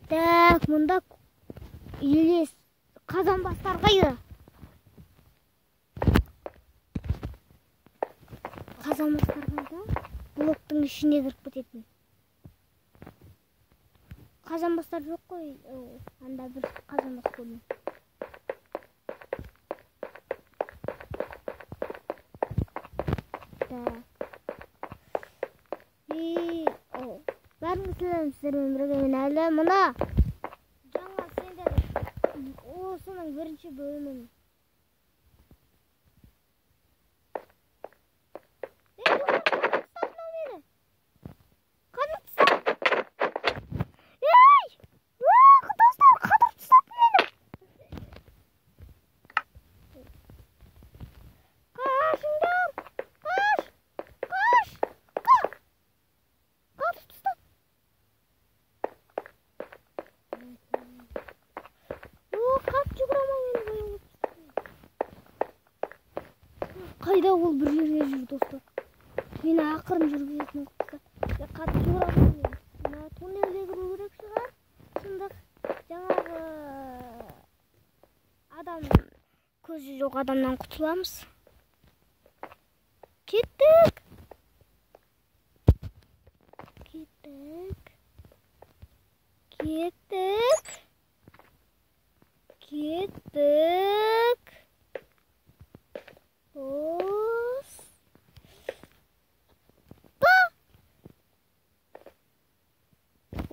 Так, мұнда елес қазанбастар қайда? Қазанбастар қайда? Блоктың ішіне кіріп кететін. Қазанбастар жоқ қой. Анда бір қазанбас көрдім. Бәріңіздің сіздермен бірге мен әлі мұна жаңа сендер осының бірінші бөлімін. Қайда ол бір жерге жүр достар. Мені ақырын жүргізетін қылса. Қатты жүгірамын. Мына туннелге кіру керек шығар. Шындық жаңағы адам көзі жоқ адамнан құтыламыз. Кеттік.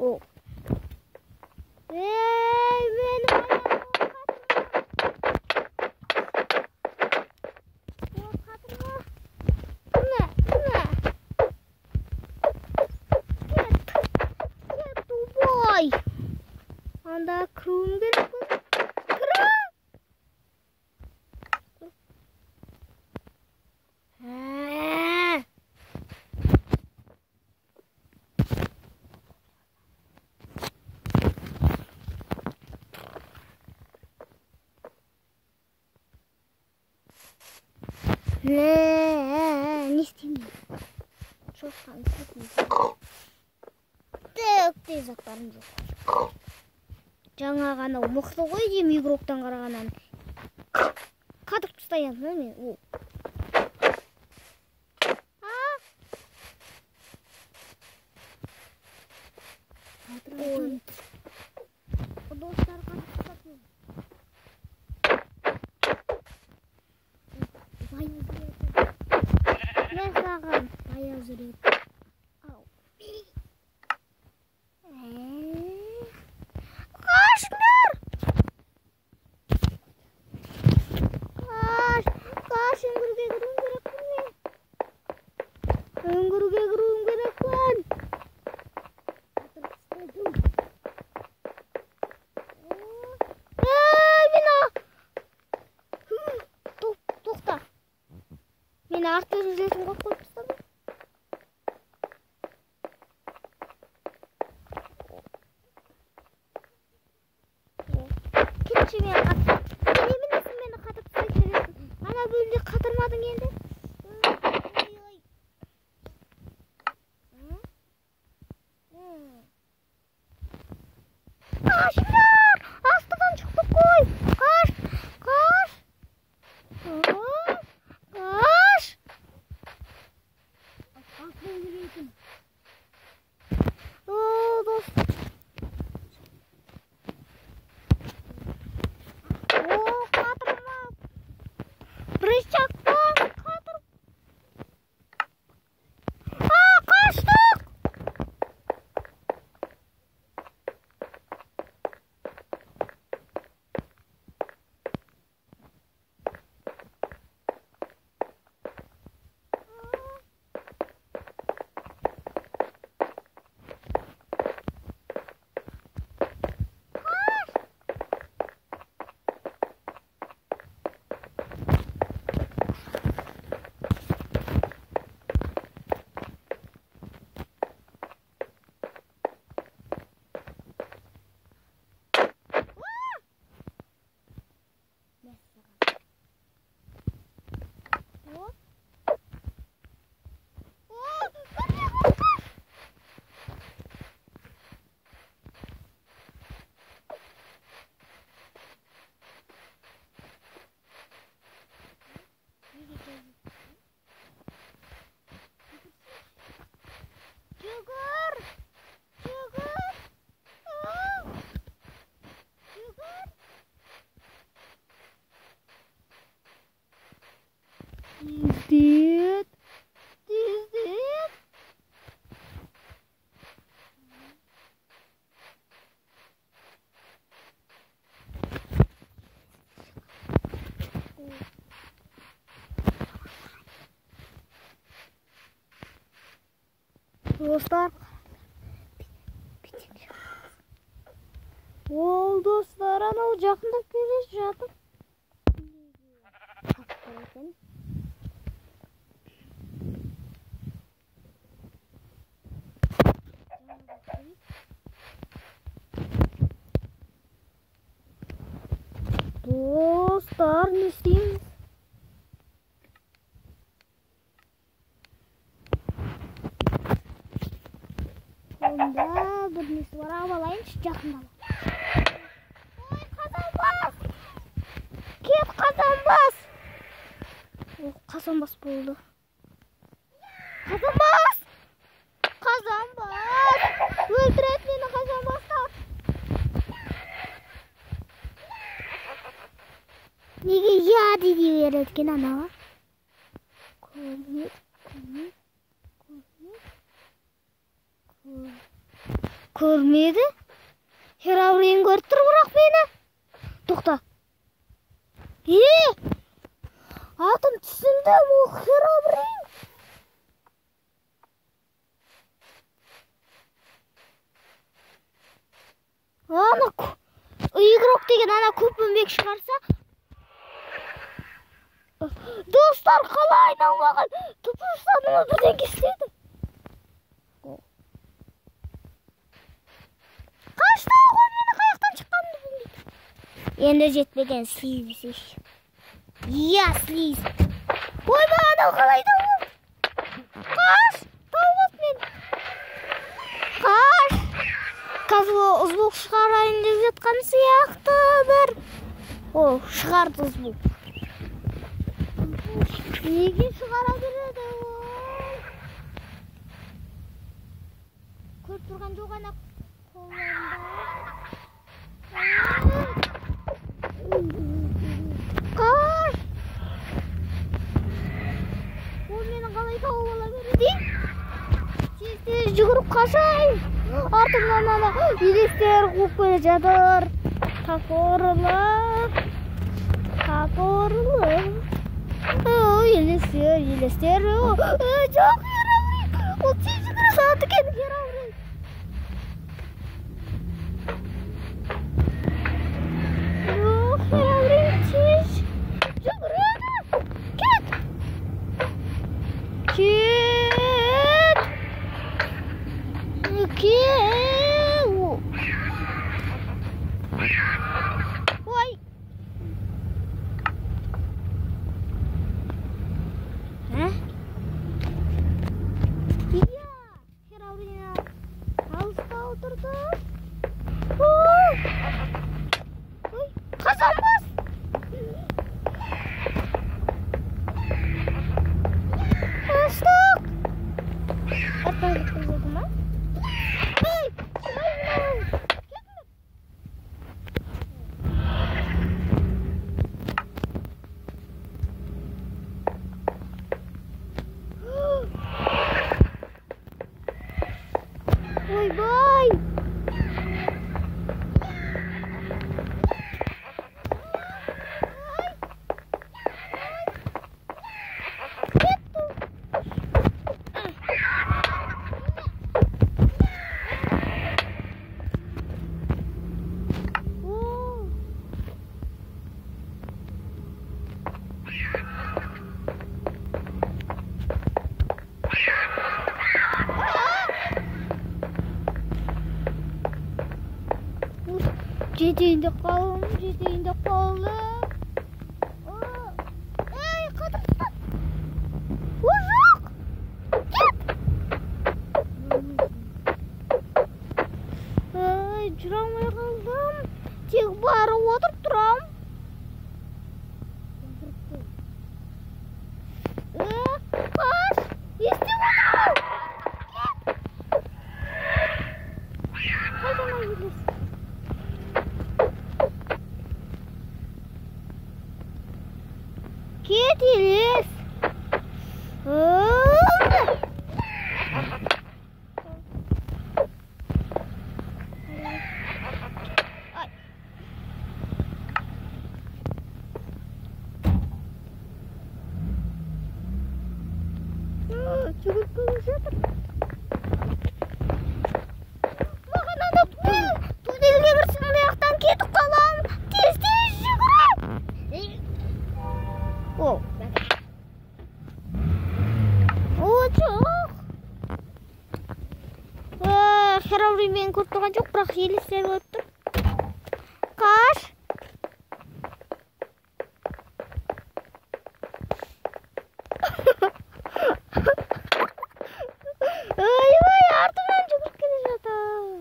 О. Мен анда кіруім керек қой. Не істеймін? Жоққан істейтін. Тек заттарым жоқ. Жаңа ғана мықты ғой дейм игроктан қарағаннан. Қатырып тастайын мен. Достар қатырып тастапын. Мен саған баяу жүреді. Қашыңдар! Қаш, үңгірге кіруім керекпін мен. Үңгірге кіруім керекпін. Тоқта. Мені артта жүретін қойып тастады. Кетші мені қатыр. Неменесін мені қатыр тастайды жүресің. Ана бөлімде қатырмадың енді. Қашыңдар! Астыдан шықтық қой. Қаш! Dostlar. Ол достар, анау жақындап келе жатып. Dostlar, не істейміз? Онда бір несі бар, алайыншы жақындап. Ой, қазанбас! Кет, қазанбас! Қазанбас болды. Қазанбас! Қазанбас! Өлтірет мені, қазанбастар! Неге я дей береді екен анау? Көрмеді? Херобрин көріп тұр бірақ мені. Тоқта. Атын түсіндім, ол Херобрин. Ана игрок деген ана көпінбек шығарса. Достар, қалай айналмаған тұпырстаныма бірден кестеді. Қашты ғой, мені қаяқтан шыққанымды білмейді. Енді жетпеген слиз. Я слиз. Ойба, анау қалай тауып. Қаш, тауып мен. Қаш. Қазір ұзбук шығарайын деп жатқан сияқты бір. О, шығарды ұзбук. Неге шығара береді ол? Көріп тұрған жоқ ана қаш! Ол мені қалай тауып ала береді? Тез жүгіріп қашайын. Артымнан ана елестер қуып келе жатыр. Тақорлық. Елестер. Жоқ, Херобрин. Ол тез жүгіре салады екен, Херобрин. Жоқ, Херобрин тез жүгіреді. Кет! Ой! Херобрин алыста отырды. Ой, қазанбас! Қаштық! Артан кеткен жеді ма? Ойбай! Жетейінде қалды. Ей, қадырсты. О, жоқ. Кет. Жүре алмай қалдым. Тек бары отырып тұрам. Қаш. Естіп отырмын. Кет. Қайдана елес. Кет елес. Жүгіріп келе жатыр. Озак елесе болуп тур. Каш. Ой, артымдан жүгүрүп келе жатам.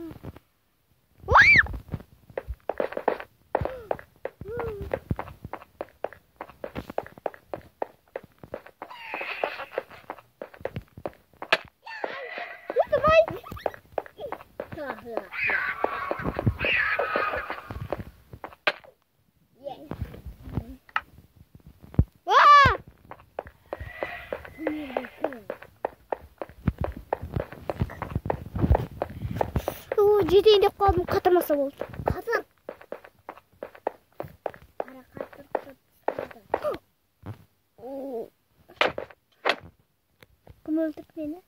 Жетейін деп қалдым, қатырмаса болды. Қатыр. Ара қатыр. Кім өлтірді мені?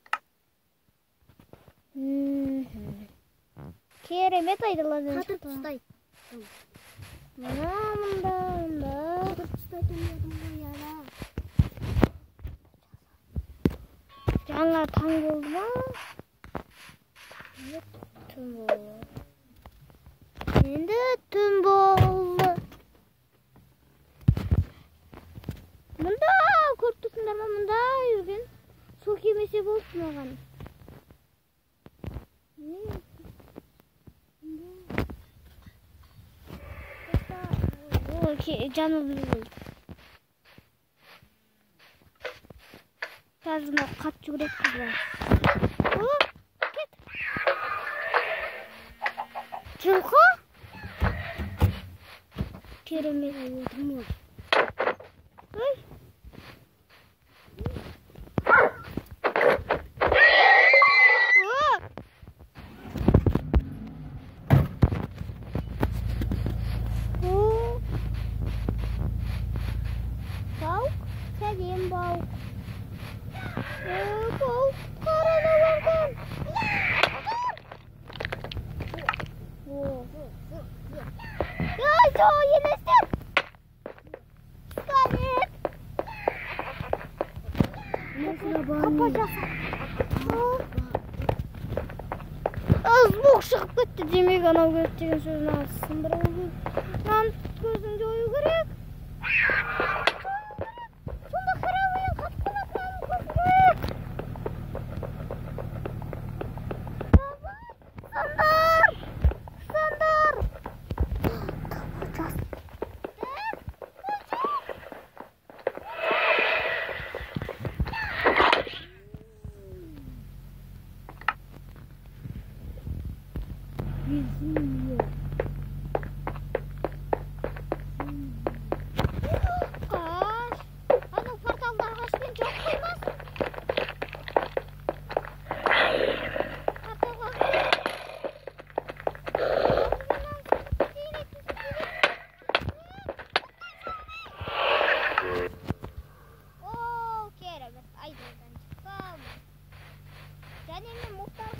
Керемет айдалады. Қатыр тұстайды. Мұнда. Қатыр тұстайды өмірдің ғой ара. Жаңа таң болды ма? Енді түн болды. Мұнда көріп тұрсыңдар ма? Мұнда жүрген су кемесе болды маған. Жаным болды. Қазір қат жүгірек қыздар. Жылқы? Керемет отырмыз. Ой. Баук, сәлем баук. Баук, қарана барған. Yo, елестеп! Скалет! Қапа жаса. Звук шығып кетті, демек анау керек деген сөзін алсын. Бір көзін жою керек. Сонда қарауын қатқан атынан көз керек. Сандар!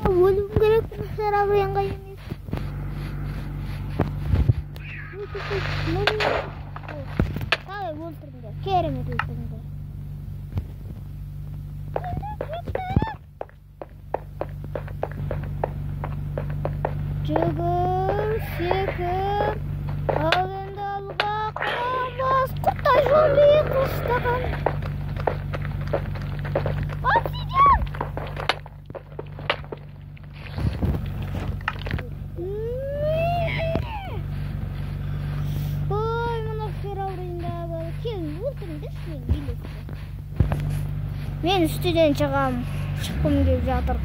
Бөлім керек бұлықтар абырянға емес. Қалай өлтіріңдер, керемет өлтіріңдер. Жүгір, секір, ал енді алға қамас, құттай жолы қыстаған. Мен үстіден шығам, шыққым келіп жатыр.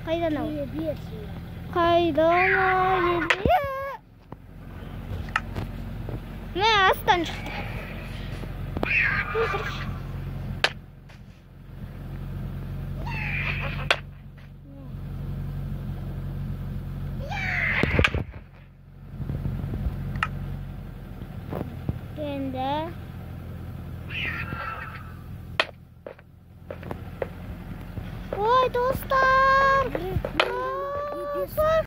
Қайдан ау? Қайдан ау? Мә, астан шықты. Енді ой достар,